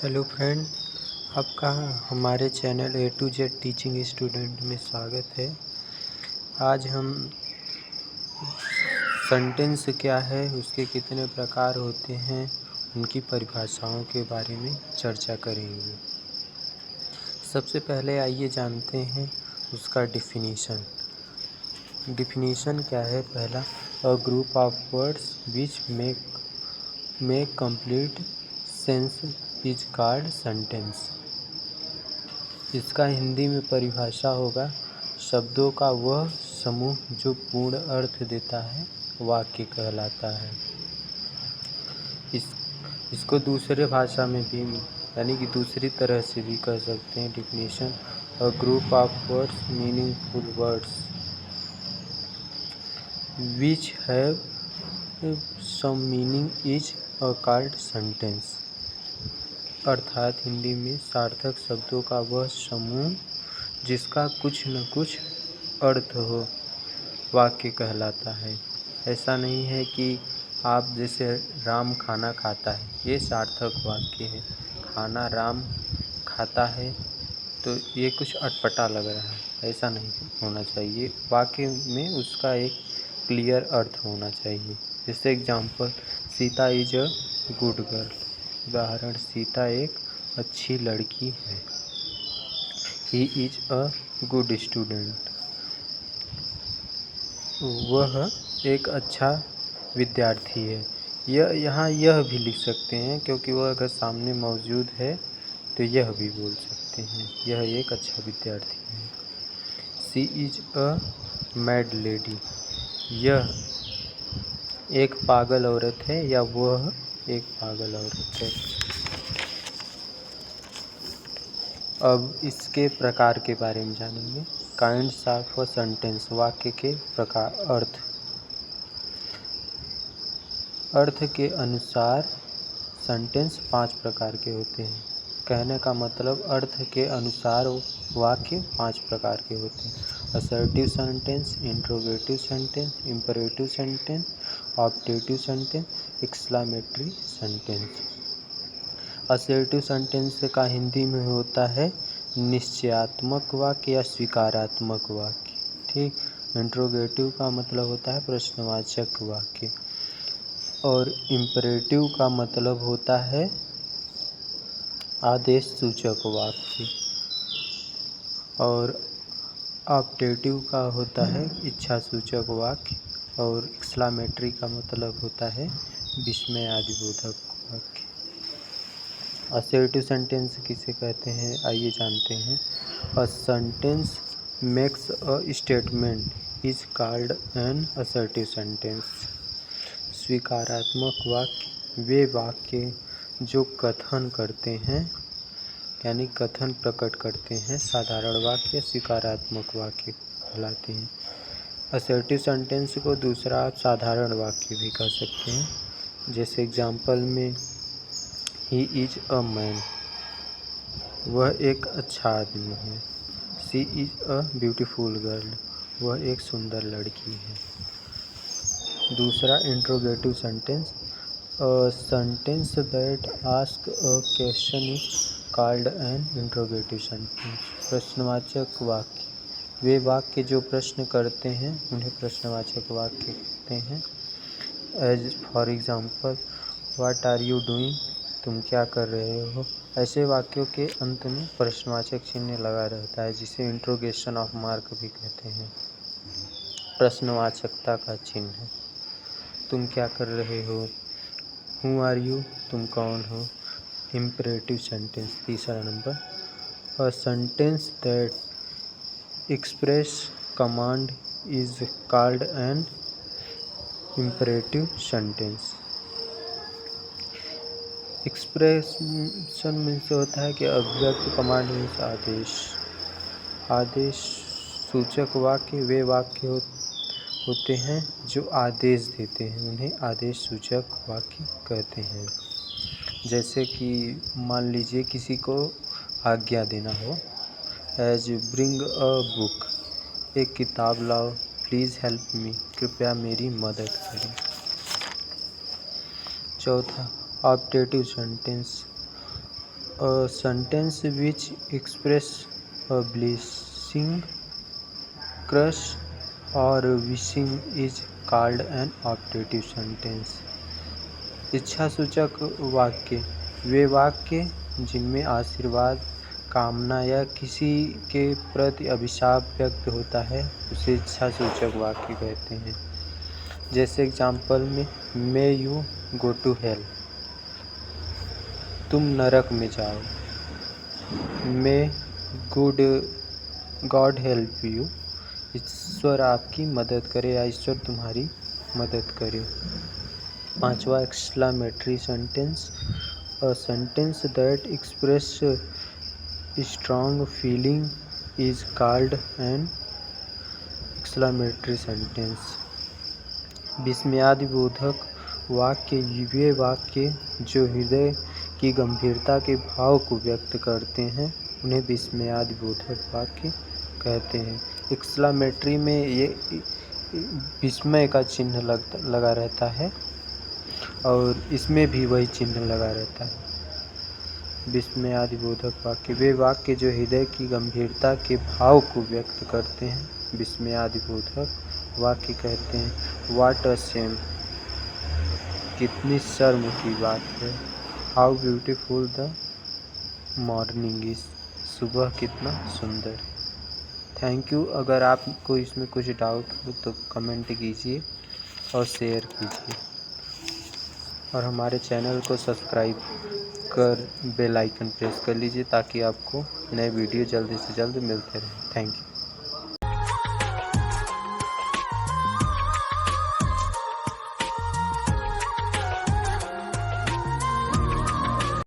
Hello friend, आपका हमारे channel A to Z teaching student में स्वागत है। आज हम सेंटेंस क्या है, उसके कितने प्रकार होते हैं, उनकी परिभाषाओं के बारे में चर्चा करेंगे। सबसे पहले आइए जानते हैं उसका डिफिनीशन। डिफिनीशन क्या है? पहला, अ group of words which make complete sense is called sentence. इसका हिंदी में परिभाषा होगा, शब्दों का वह समूह जो पूर्ण अर्थ देता है वाक्य कहलाता है। इसको दूसरे भाषा में भी यानी कि दूसरी तरह से भी कह सकते हैं। Definition, a group of words meaningful words which have some meaning is a called sentence. अर्थात हिंदी में सार्थक शब्दों का वह समूह जिसका कुछ न कुछ अर्थ हो वाक्य कहलाता है। ऐसा नहीं है कि आप जैसे राम खाना खाता है, ये सार्थक वाक्य है। खाना राम खाता है तो ये कुछ अटपटा लग रहा है, ऐसा नहीं होना चाहिए। वाक्य में उसका एक क्लियर अर्थ होना चाहिए। जैसे example, Sita is a good girl. उदाहरण, सीता एक अच्छी लड़की है। He is a good student. वह एक अच्छा विद्यार्थी है। यहाँ यह भी लिख सकते हैं, क्योंकि वह अगर सामने मौजूद है तो यह भी बोल सकते हैं, यह एक अच्छा विद्यार्थी है। सी इज अ मैड लेडी। यह एक पागल औरत है या वह एक पागल औरत है। अब इसके प्रकार के बारे में जानेंगे। काइंड्स ऑफ अ सेंटेंस, वाक्य के प्रकार। अर्थ के अनुसार सेंटेंस 5 प्रकार के होते हैं। कहने का मतलब, अर्थ के अनुसार वाक्य 5 प्रकार के होते हैं। Assertive sentence, interrogative sentence, imperative sentence, optative sentence, exclamatory sentence. Assertive sentence का हिंदी में होता है निश्चयात्मक वाक्य या स्वीकारात्मक वाक्य। ठीक। इंट्रोगेटिव का मतलब होता है प्रश्नवाचक वाक्य, और इम्परेटिव का मतलब होता है आदेश सूचक वाक्य, और ऑप्टेटिव का होता है इच्छा सूचक वाक्य, और एक्सक्लेमेटरी का मतलब होता है विस्मय आदि बोधक वाक्य। असर्टिव सेंटेंस किसे कहते हैं, आइए जानते हैं। A sentence makes a statement is called an assertive sentence. स्वीकारात्मक वाक्य वे वाक्य जो कथन करते हैं, यानी कथन प्रकट करते हैं। साधारण वाक्य स्वीकारात्मक वाक्य कहलाते हैं। असर्टिव सेंटेंस को दूसरा आप साधारण वाक्य भी कह सकते हैं। जैसे एग्जाम्पल में, ही इज अ मैन। वह एक अच्छा आदमी है। सी इज अ ब्यूटीफुल गर्ल। वह एक सुंदर लड़की है। दूसरा, interrogative sentence, a sentence that ask a question is called N interrogative sentence. प्रश्नवाचक वाक्य वे वाक्य जो प्रश्न करते हैं उन्हें प्रश्नवाचक वाक्य कहते हैं। As for example, what are you doing. तुम क्या कर रहे हो। ऐसे वाक्यों के अंत में प्रश्नवाचक चिन्ह लगा रहता है, जिसे इंट्रोगेशन ऑफ मार्क भी कहते हैं। प्रश्नवाचकता का चिन्ह। तुम क्या कर रहे हो। हु आर यू, तुम कौन हो। इम्परेटिव सेंटेंस, तीसरा number, a sentence that express command is called N imperative sentence. Expression means होता है कि अभिव्यक्त, कमांड मीन्स आदेश। आदेश सूचक वाक्य वे वाक्य होते हैं जो आदेश देते हैं, उन्हें आदेश सूचक वाक्य कहते हैं। जैसे कि मान लीजिए किसी को आज्ञा देना हो, एज ब्रिंग अ बुक, एक किताब लाओ। प्लीज़ हेल्प मी, कृपया मेरी मदद करें। चौथा, optative sentence, A sentence which express a blessing, crush or wishing is called an optative sentence. इच्छासूचक वाक्य वे वाक्य जिनमें आशीर्वाद, कामना या किसी के प्रति अभिशाप व्यक्त होता है उसे इच्छासूचक वाक्य कहते हैं। जैसे एग्जाम्पल में may you go to hell, तुम नरक में जाओ। मे गॉड हेल्प यू, ईश्वर आपकी मदद करे या ईश्वर तुम्हारी मदद करे। 5वां exclamatory sentence, a sentence that express strong feeling is called an exclamatory sentence. विस्मयादिबोधक वाक्य वे वाक्य जो हृदय की गंभीरता के भाव को व्यक्त करते हैं उन्हें विस्मयादिबोधक वाक्य कहते हैं। एक्सक्लामेटरी में ये विस्मय का चिन्ह लगा रहता है और इसमें भी वही चिन्ह लगा रहता है। विस्मयादिबोधक वाक्य वे वाक्य जो हृदय की गंभीरता के भाव को व्यक्त करते हैं विस्मयादिबोधक वाक्य कहते हैं। व्हाट अ शेम, कितनी शर्म की बात है। How beautiful the morning is, सुबह कितना सुंदर है। Thank you. अगर आपको इसमें कुछ डाउट हो तो कमेंट कीजिए और शेयर कीजिए और हमारे चैनल को सब्सक्राइब कर बेल आइकन प्रेस कर लीजिए ताकि आपको नए वीडियो जल्दी से जल्द मिलते रहें। Thank you.